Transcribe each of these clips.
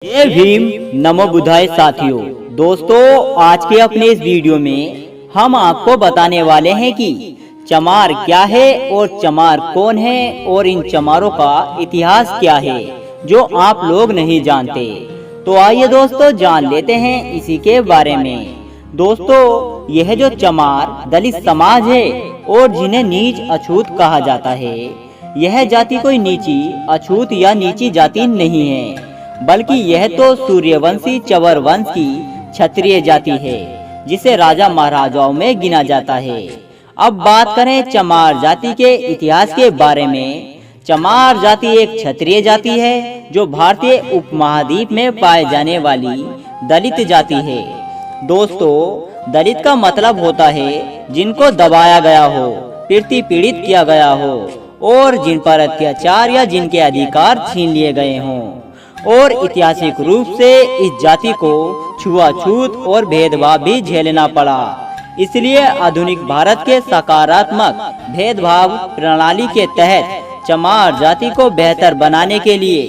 जय भीम नमो बुद्धाय साथियों। दोस्तों, आज के अपने इस वीडियो में हम आपको बताने वाले हैं कि चमार क्या है और चमार कौन है और इन चमारों का इतिहास क्या है जो आप लोग नहीं जानते। तो आइए दोस्तों जान लेते हैं इसी के बारे में। दोस्तों, यह जो चमार दलित समाज है और जिन्हें नीच अछूत कहा जाता है, यह जाति कोई नीची अछूत या नीची जाति नहीं है, बल्कि यह तो सूर्यवंशी चवर वंश की क्षत्रिय जाति है जिसे राजा महाराजाओं में गिना जाता है। अब बात करें चमार जाति के इतिहास के बारे में। चमार जाति एक क्षत्रिय जाति है जो भारतीय उपमहाद्वीप में पाए जाने वाली दलित जाति है। दोस्तों, दलित का मतलब होता है जिनको दबाया गया हो, पीड़ित किया गया हो और जिन पर अत्याचार या जिनके अधिकार छीन लिए गए हों। और ऐतिहासिक रूप से इस जाति को छुआछूत और भेदभाव भी झेलना पड़ा। इसलिए आधुनिक भारत के सकारात्मक भेदभाव प्रणाली के तहत चमार जाति को बेहतर बनाने के लिए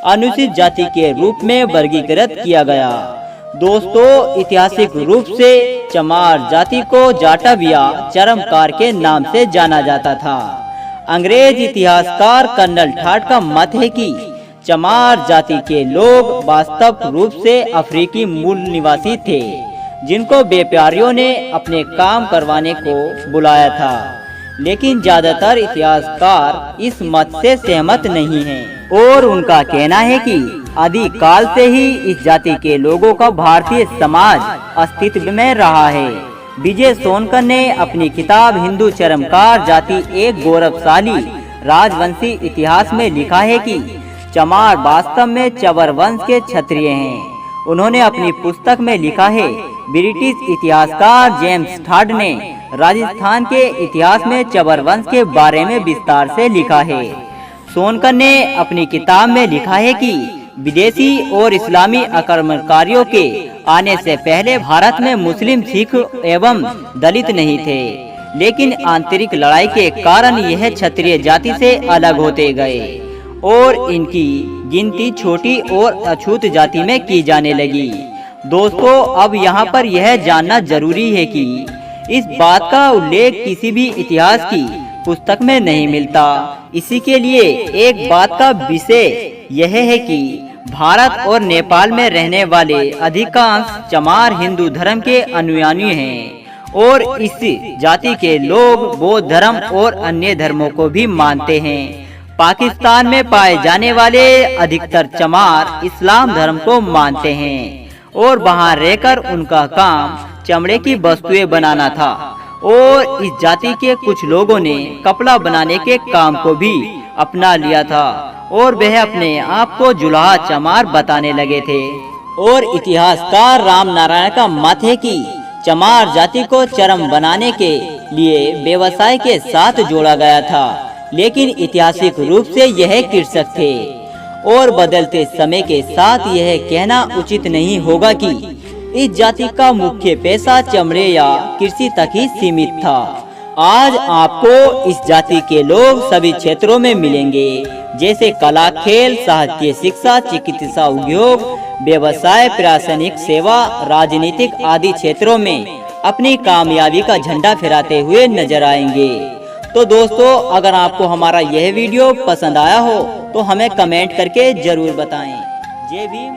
अनुसूचित जाति के रूप में वर्गीकृत किया गया। दोस्तों, ऐतिहासिक रूप से चमार जाति को जाटविया चरमकार के नाम से जाना जाता था। अंग्रेज इतिहासकार कर्नल ठाट का मत है कि चमार जाति के लोग वास्तव रूप से अफ्रीकी मूल निवासी थे जिनको व्यापारियों ने अपने काम करवाने को बुलाया था। लेकिन ज्यादातर इतिहासकार इस मत से सहमत नहीं हैं और उनका कहना है कि आदिकाल से ही इस जाति के लोगों का भारतीय समाज अस्तित्व में रहा है। विजय सोनकर ने अपनी किताब हिंदू चरमकार जाति एक गौरवशाली राजवंशी इतिहास में लिखा है कि चमार वास्तव में चवर वंश के क्षत्रिय हैं। उन्होंने अपनी पुस्तक में लिखा है। ब्रिटिश इतिहासकार जेम्स ठाड ने राजस्थान के इतिहास में चवर वंश के बारे में विस्तार से लिखा है। सोनकर ने अपनी किताब में लिखा है कि विदेशी और इस्लामी आक्रमणकारियों के आने से पहले भारत में मुस्लिम, सिख एवं दलित नहीं थे, लेकिन आंतरिक लड़ाई के कारण यह क्षत्रिय जाति से अलग होते गए और इनकी गिनती छोटी और अछूत जाति में की जाने लगी। दोस्तों, अब यहाँ पर यह जानना जरूरी है कि इस बात का उल्लेख किसी भी इतिहास की पुस्तक में नहीं मिलता। इसी के लिए एक बात का विषय यह है कि भारत और नेपाल में रहने वाले अधिकांश चमार हिंदू धर्म के अनुयायी हैं और इस जाति के लोग बौद्ध धर्म और अन्य धर्मों को भी मानते हैं। पाकिस्तान में पाए जाने वाले अधिकतर चमार इस्लाम धर्म को मानते हैं और वहां रहकर उनका काम चमड़े की वस्तुएं बनाना था। और इस जाति के कुछ लोगों ने कपड़ा बनाने के काम को भी अपना लिया था और वह अपने आप को जुलाहा चमार बताने लगे थे। और इतिहासकार राम नारायण का मत है कि चमार जाति को चरम बनाने के लिए व्यवसाय के साथ जोड़ा गया था, लेकिन ऐतिहासिक रूप से यह कृषक थे और बदलते समय के साथ यह कहना उचित नहीं होगा कि इस जाति का मुख्य पेशा चमड़े या कृषि तक ही सीमित था। आज आपको इस जाति के लोग सभी क्षेत्रों में मिलेंगे, जैसे कला, खेल, साहित्य, शिक्षा, चिकित्सा, उद्योग, व्यवसाय, प्रशासनिक सेवा, राजनीतिक आदि क्षेत्रों में अपनी कामयाबी का झंडा फहराते हुए नजर आएंगे। तो दोस्तों, अगर आपको हमारा यह वीडियो पसंद आया हो तो हमें कमेंट करके जरूर बताएं। जय भीम।